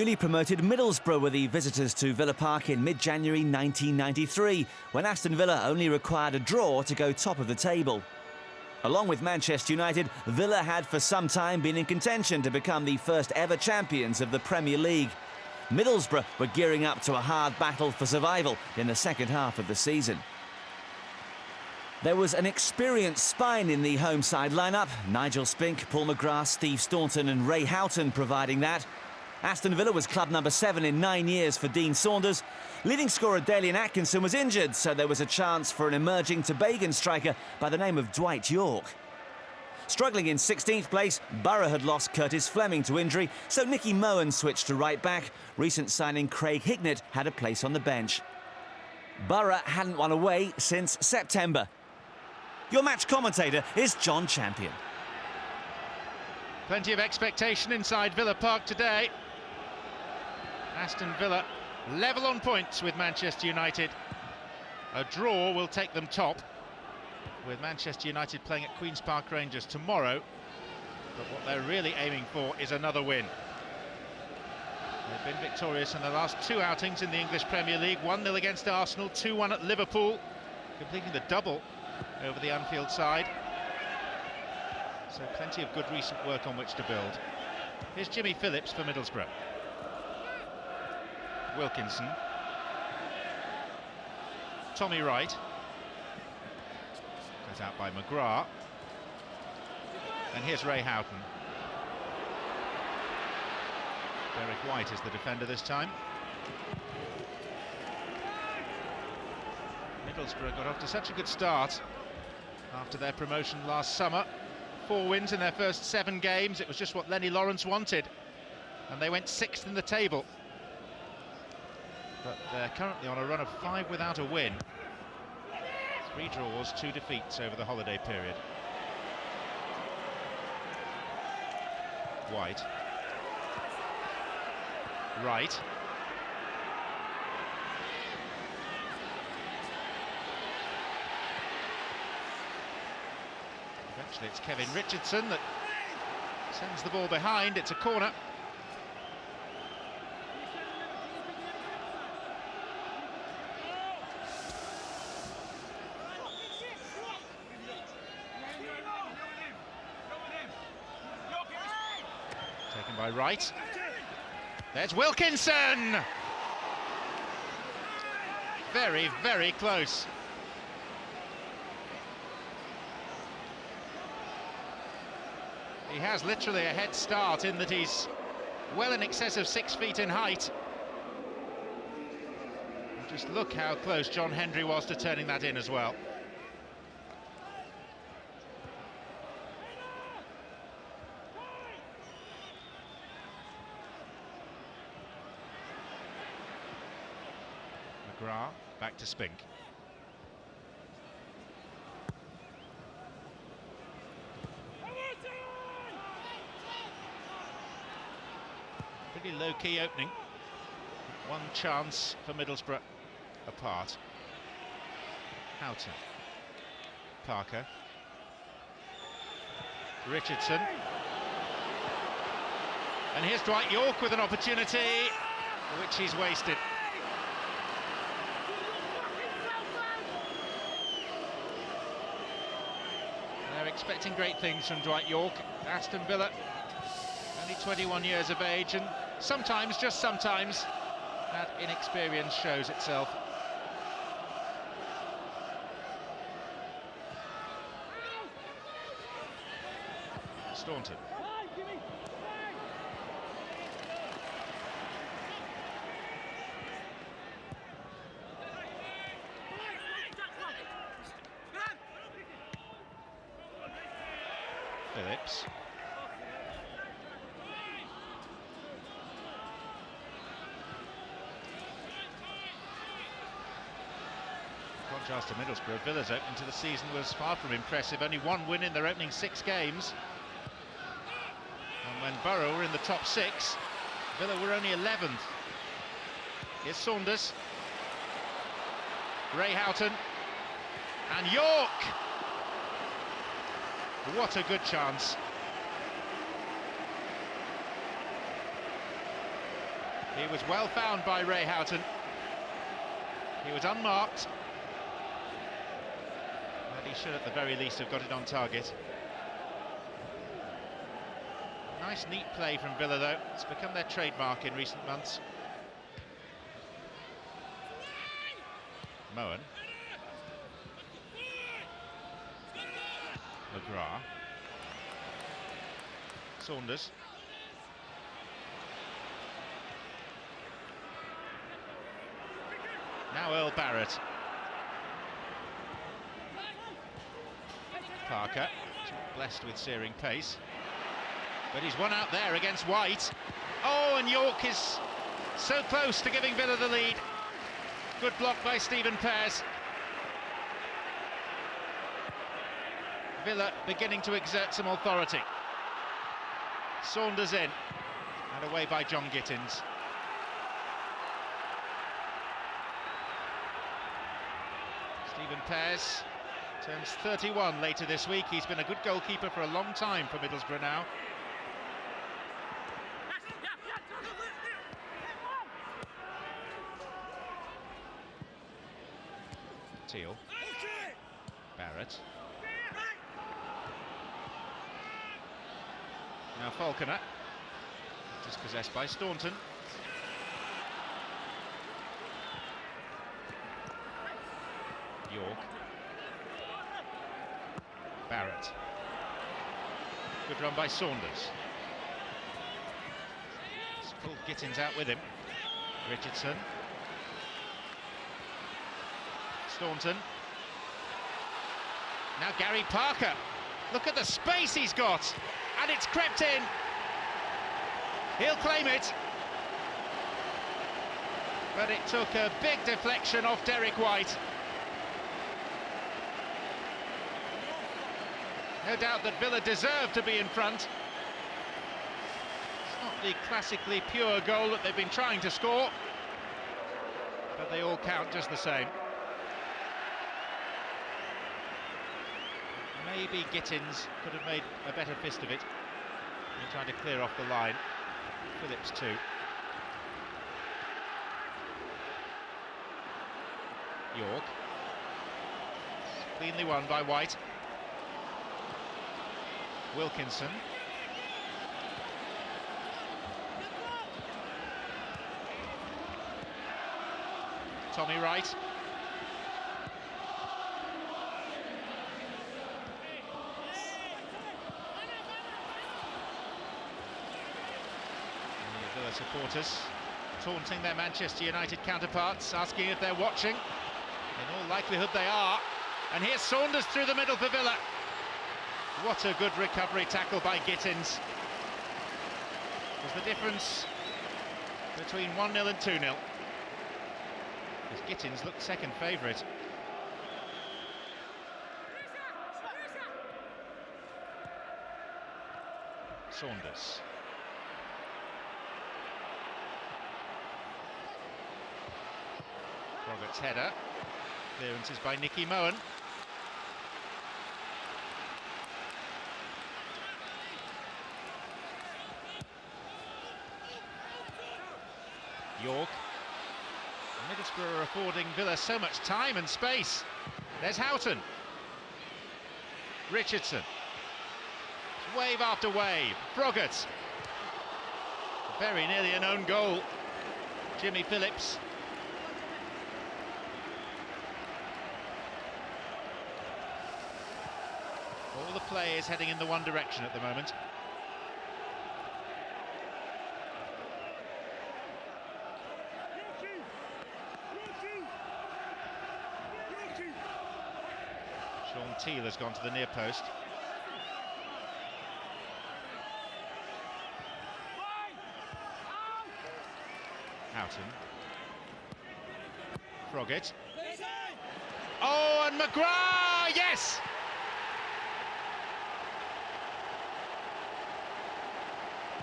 Newly promoted Middlesbrough were the visitors to Villa Park in mid-January 1993, when Aston Villa only required a draw to go top of the table. Along with Manchester United, Villa had for some time been in contention to become the first ever champions of the Premier League. Middlesbrough were gearing up to a hard battle for survival in the second half of the season. There was an experienced spine in the home side lineup. Nigel Spink, Paul McGrath, Steve Staunton and Ray Houghton providing that. Aston Villa was club number 7 in 9 years for Dean Saunders. Leading scorer Dalian Atkinson was injured, so there was a chance for an emerging Tobagan striker by the name of Dwight Yorke. Struggling in 16th place, Borough had lost Curtis Fleming to injury, so Nicky Mohan switched to right back. Recent signing Craig Hignett had a place on the bench. Borough hadn't won away since September. Your match commentator is John Champion. Plenty of expectation inside Villa Park today. Aston Villa level on points with Manchester United. A draw will take them top, with Manchester United playing at Queen's Park Rangers tomorrow. But what they're really aiming for is another win. They've been victorious in the last 2 outings in the English Premier League. 1-0 against Arsenal, 2-1 at Liverpool, completing the double over the Anfield side. So plenty of good recent work on which to build. Here's Jimmy Phillips for Middlesbrough. Wilkinson. Tommy Wright. Goes out by McGrath. And here's Ray Houghton. Derek White is the defender this time. Middlesbrough got off to such a good start after their promotion last summer. 4 wins in their first 7 games. It was just what Lenny Lawrence wanted, and they went 6th in the table. But they're currently on a run of 5 without a win. 3 draws, 2 defeats over the holiday period. White. Wright. Eventually it's Kevin Richardson that sends the ball behind. It's a corner. Taken by Wright. There's Wilkinson! Very, very close. He has literally a head start in that he's well in excess of 6 feet in height. And just look how close John Hendry was to turning that in as well. McGrath back to Spink. Pretty low-key opening. 1 chance for Middlesbrough apart. Houghton. Parker. Richardson. And here's Dwight Yorke with an opportunity, which he's wasted. They're expecting great things from Dwight Yorke. Aston Villa, only 21 years of age, and sometimes, just sometimes, that inexperience shows itself. Staunton. Phillips. In contrast to Middlesbrough, Villa's opening to the season was far from impressive. Only 1 win in their opening 6 games. And when Borough were in the top 6, Villa were only 11th. Here's Saunders. Ray Houghton. And Yorke! What a good chance. He was well found by Ray Houghton. He was unmarked. But he should at the very least have got it on target. Nice neat play from Villa though. It's become their trademark in recent months. Moen. McGrath. Saunders. Now Earl Barrett. Parker, blessed with searing pace. But he's one out there against White. Oh, and York is so close to giving Villa the lead. Good block by Stephen Pears. Villa beginning to exert some authority. Saunders in, and away by John Gittins. Stephen Pears turns 31 later this week. He's been a good goalkeeper for a long time for Middlesbrough now. Teal. Barrett. Now Falconer. Dispossessed by Staunton. York. Barrett. Good run by Saunders. He's pulled Gittins out with him. Richardson. Staunton. Now Gary Parker. Look at the space he's got. And it's crept in. He'll claim it. But it took a big deflection off Derek White. No doubt that Villa deserved to be in front. It's not the classically pure goal that they've been trying to score, but they all count just the same. Maybe Gittins could have made a better fist of it and trying to clear off the line. Phillips too. York. Cleanly won by White. Wilkinson. Tommy Wright. The Villa supporters taunting their Manchester United counterparts, asking if they're watching. In all likelihood they are. And here's Saunders through the middle for Villa. What a good recovery tackle by Gittins. Was the difference between 1-0 and 2-0. Because Gittins looked second favourite. Saunders. Robert's header. Clearances by Nicky Moen. York. Middlesbrough are affording Villa so much time and space. There's Houghton. Richardson. Wave after wave. Froggatt. Very nearly an own goal. Jimmy Phillips. All the play is heading in the one direction at the moment. Sean Teal has gone to the near post. Houghton. Froggatt. Oh, and McGrath! Yes!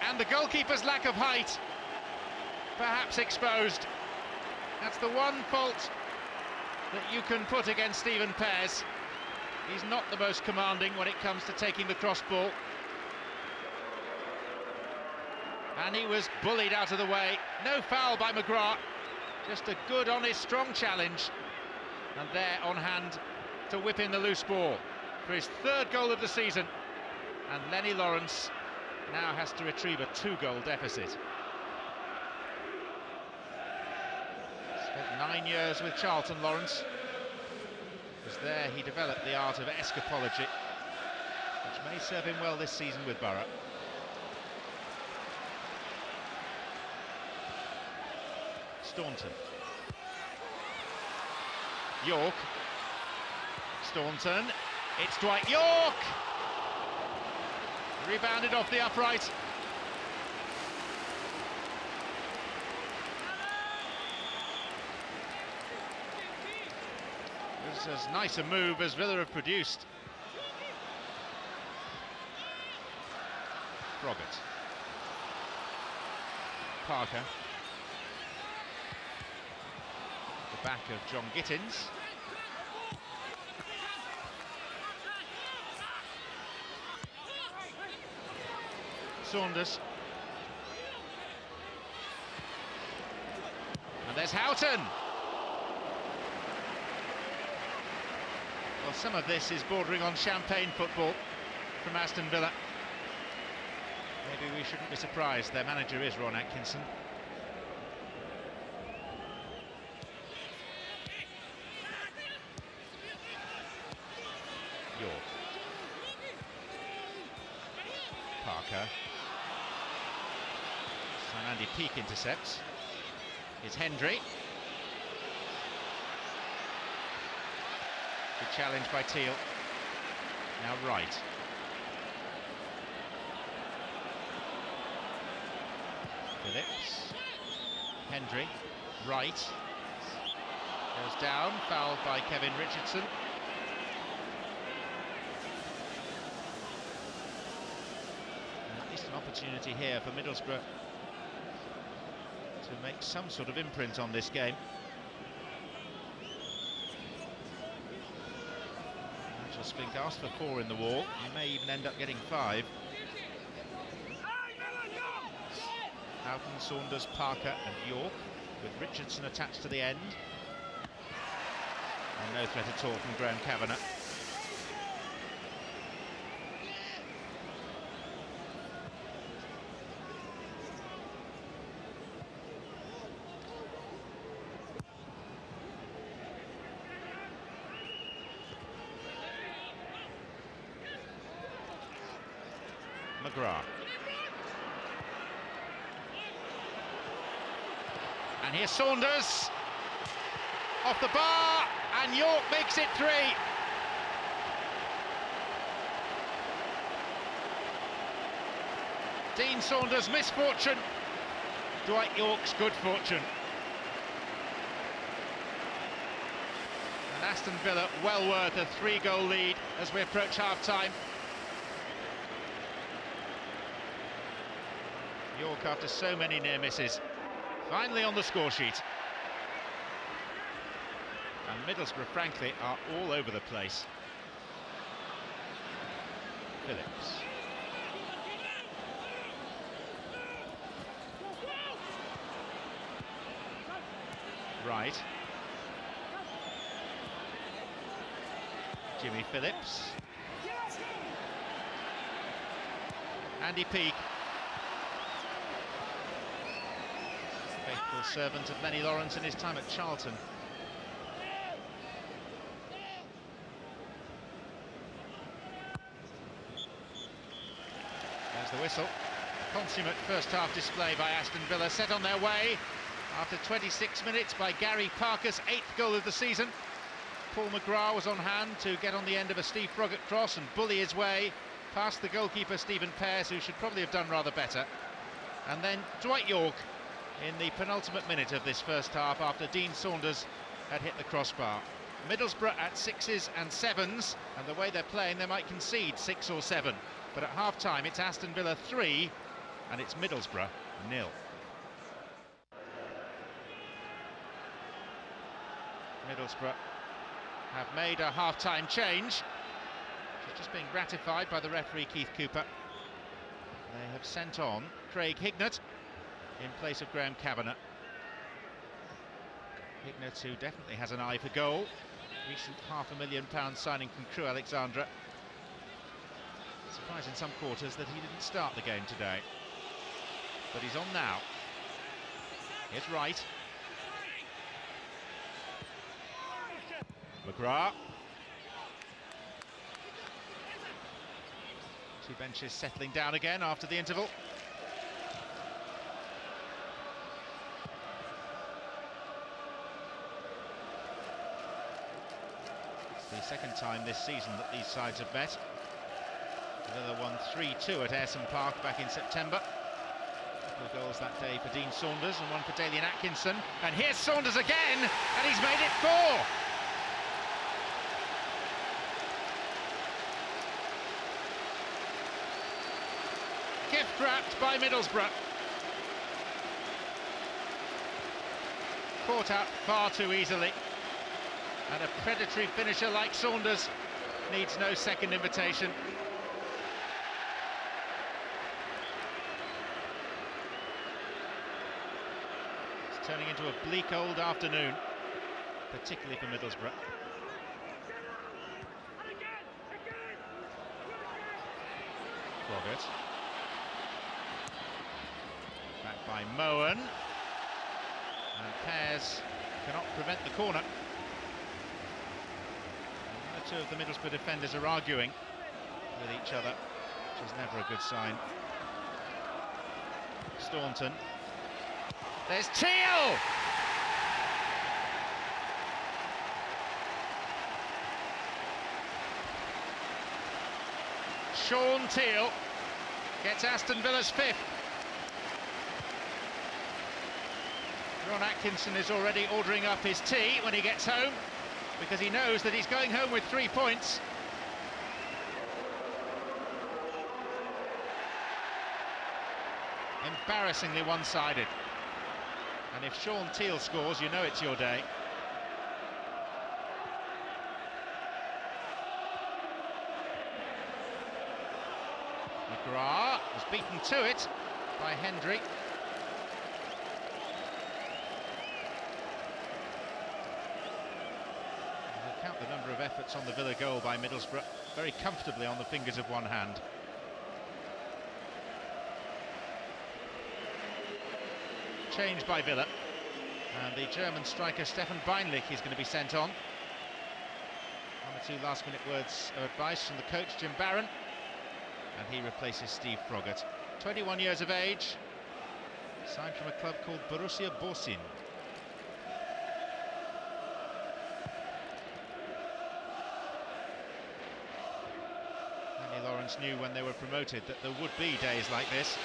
And the goalkeeper's lack of height, perhaps exposed. That's the one fault that you can put against Stephen Pears. He's not the most commanding when it comes to taking the cross ball. And he was bullied out of the way. No foul by McGrath, just a good, honest, strong challenge. And there on hand to whip in the loose ball for his third goal of the season. And Lenny Lawrence now has to retrieve a 2-goal deficit. Spent 9 years with Charlton, Lawrence. Because there he developed the art of escapology, which may serve him well this season with Borough. Staunton. York. Staunton. It's Dwight York! Rebounded off the upright. This is as nice a move as Villa have produced. Froggatt. Parker. The back of John Gittins. Saunders. And there's Houghton. Well, some of this is bordering on champagne football from Aston Villa. Maybe we shouldn't be surprised. Their manager is Ron Atkinson. York. Parker. And Andy Peake intercepts. It's Hendry. Good challenge by Teal. Now Wright. Phillips. Hendry. Wright. Goes down, fouled by Kevin Richardson. And at least an opportunity here for Middlesbrough to make some sort of imprint on this game. Nigel Spink asked for 4 in the wall. He may even end up getting 5. Houghton, Saunders, Parker and York, with Richardson attached to the end. And no threat at all from Graham Kavanagh. McGrath. And here's Saunders. Off the bar, and York makes it 3. Dean Saunders' misfortune, Dwight York's good fortune. And Aston Villa well worth a 3-goal lead as we approach half-time. York, after so many near misses, finally on the score sheet. And Middlesbrough, frankly, are all over the place. Phillips. Right. Jimmy Phillips. Andy Peake. Faithful servant of Lenny Lawrence in his time at Charlton. There's the whistle. Consummate first half display by Aston Villa, set on their way after 26 minutes by Gary Parker's 8th goal of the season. Paul McGrath was on hand to get on the end of a Steve Froggatt cross and bully his way past the goalkeeper Stephen Pearce, who should probably have done rather better. And then Dwight York in the penultimate minute of this first half after Dean Saunders had hit the crossbar. Middlesbrough at 6s and 7s, and the way they're playing they might concede 6 or 7, but at half-time it's Aston Villa 3 and it's Middlesbrough 0. Middlesbrough have made a half-time change, which is just being ratified by the referee Keith Cooper. They have sent on Craig Hignett in place of Graham Kavanagh. Hignett, who definitely has an eye for goal. Recent £500,000 signing from Crewe Alexandra. Surprised in some quarters that he didn't start the game today. But he's on now. Here's Wright. McGrath. Two benches settling down again after the interval. It's the second time this season that these sides have met. Villa won 3-2 at Aston Park back in September. A couple of goals that day for Dean Saunders and one for Dalian Atkinson. And here's Saunders again, and he's made it 4. Gift wrapped by Middlesbrough. Caught out far too easily. And a predatory finisher like Saunders needs no second invitation. It's turning into a bleak old afternoon, particularly for Middlesbrough. Froggatt. Back by Moen. And Pears cannot prevent the corner. Two of the Middlesbrough defenders are arguing with each other, which is never a good sign. Staunton. There's Teal! Sean Teal gets Aston Villa's 5th. Ron Atkinson is already ordering up his tea when he gets home, because he knows that he's going home with 3 points. Embarrassingly one-sided. And if Sean Teal scores, you know it's your day. McGrath was beaten to it by Hendry. Count the number of efforts on the Villa goal by Middlesbrough very comfortably on the fingers of one hand. Change by Villa, and the German striker Stefan Beinlich is going to be sent on. 1 or 2 last-minute words of advice from the coach Jim Barron, and he replaces Steve Froggatt. 21 years of age, signed from a club called Borussia Borsig. Lawrence knew when they were promoted that there would be days like this.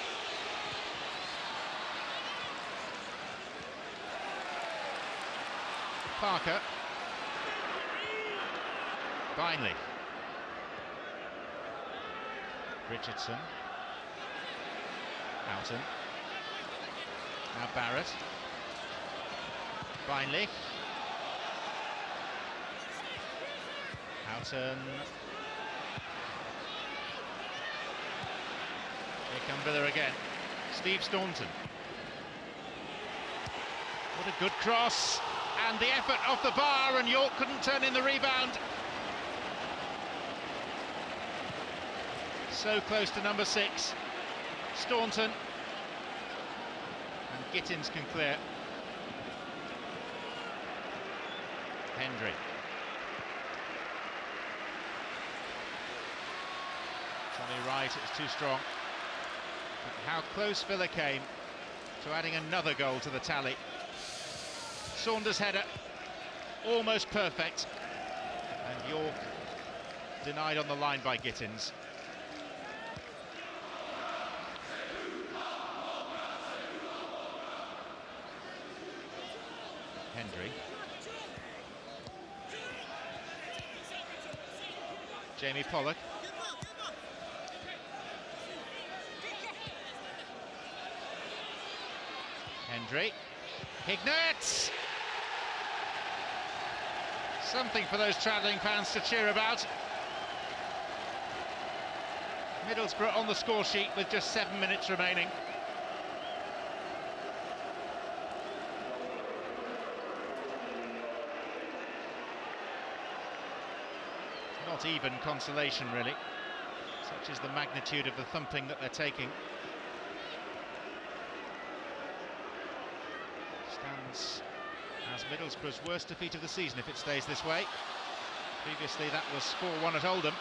Parker. Beinlich. Richardson. Houghton. Now Barrett. Beinlich. Houghton. Here come Villa again. Steve Staunton. What a good cross. And the effort off the bar, and York couldn't turn in the rebound. So close to number 6. Staunton. And Gittins can clear. Hendry. Tommy Wright, it was too strong. But how close Villa came to adding another goal to the tally. Saunders' header, almost perfect. And York denied on the line by Gittins. Hendry. Jamie Pollock. Hendry. Hignett! Something for those travelling fans to cheer about. Middlesbrough on the score sheet with just 7 minutes remaining. Not even consolation, really. Such is the magnitude of the thumping that they're taking. Stands as Middlesbrough's worst defeat of the season if it stays this way. Previously that was 4-1 at Oldham.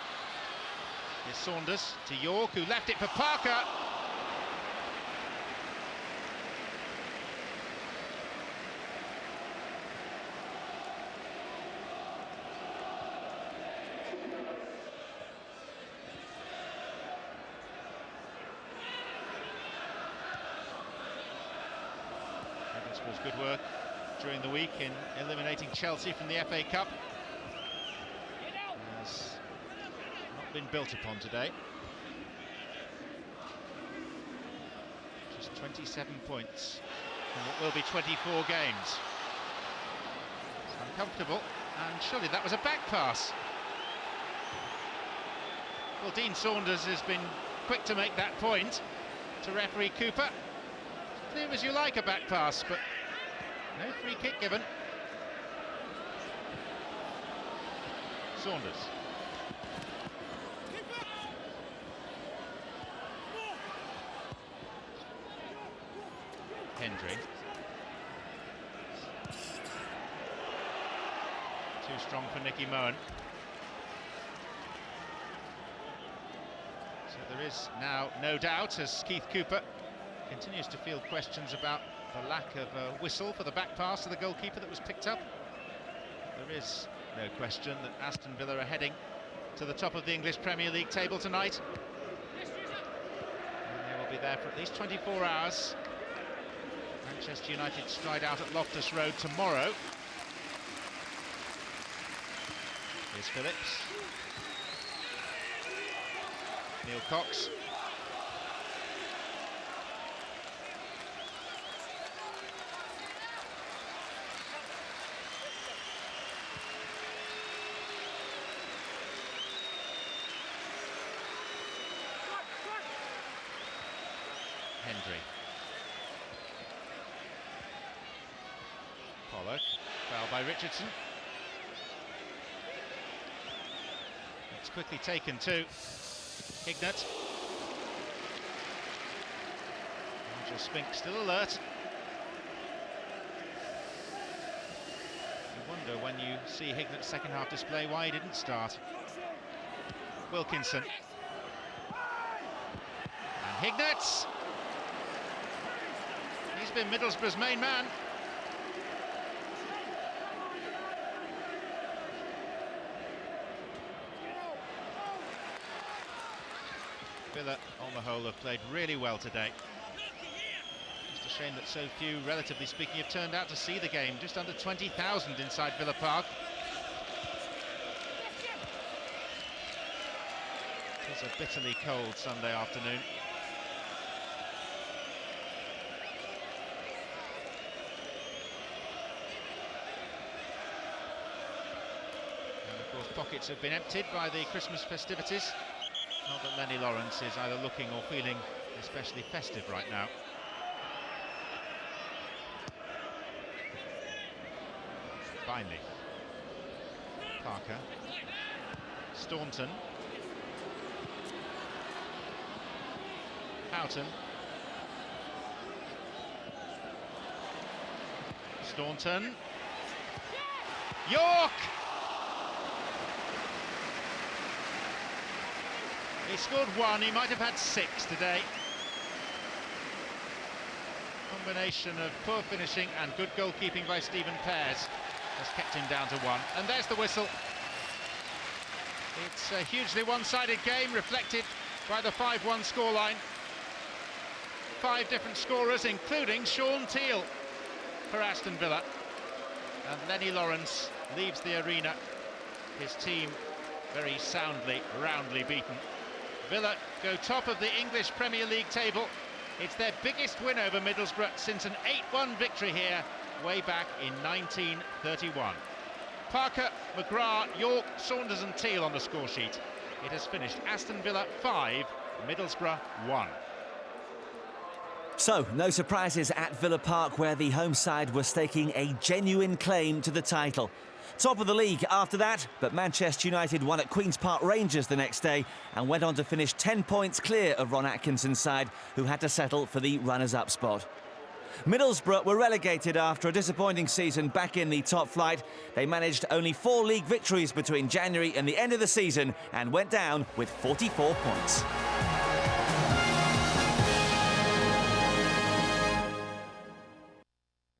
Here's Saunders to York, who left it for Parker. Middlesbrough's good work during the week in eliminating Chelsea from the FA Cup has not been built upon today. Just 27 points from what will be 24 games. It's uncomfortable, and surely that was a back pass. Well, Dean Saunders has been quick to make that point to referee Cooper. Clear as you like, a back pass, but no free kick given. Saunders. Hendry. Too strong for Nicky Mohan. So there is now no doubt, as Keith Cooper continues to field questions about the lack of a whistle for the back pass to the goalkeeper that was picked up. There is no question that Aston Villa are heading to the top of the English Premier League table tonight. And they will be there for at least 24 hours. Manchester United stride out at Loftus Road tomorrow. Here's Phillips. Neil Cox. Hendry. Pollock, foul by Richardson. It's quickly taken too. Hignett. Nigel Spink still alert. You wonder when you see Hignett's second half display why he didn't start. Wilkinson. And Hignett! He's been Middlesbrough's main man. Villa, on the whole, have played really well today. Just a shame that so few, relatively speaking, have turned out to see the game. Just under 20,000 inside Villa Park. It is a bitterly cold Sunday afternoon. And of course, pockets have been emptied by the Christmas festivities. Not that Lenny Lawrence is either looking or feeling especially festive right now. Finally, Parker. Staunton. Houghton. Staunton. York! He scored one, he might have had 6 today. Combination of poor finishing and good goalkeeping by Stephen Pears has kept him down to 1. And there's the whistle. It's a hugely one-sided game, reflected by the 5-1 scoreline. 5 different scorers, including Sean Teal for Aston Villa. And Lenny Lawrence leaves the arena, his team very soundly, roundly beaten. Villa go top of the English Premier League table. It's their biggest win over Middlesbrough since an 8-1 victory here way back in 1931. Parker, McGrath, York, Saunders and Teal on the score sheet. It has finished Aston Villa 5, Middlesbrough 1. So, no surprises at Villa Park, where the home side was staking a genuine claim to the title. Top of the league after that, but Manchester United won at Queen's Park Rangers the next day and went on to finish 10 points clear of Ron Atkinson's side, who had to settle for the runners-up spot. Middlesbrough were relegated after a disappointing season back in the top flight. They managed only 4 league victories between January and the end of the season and went down with 44 points.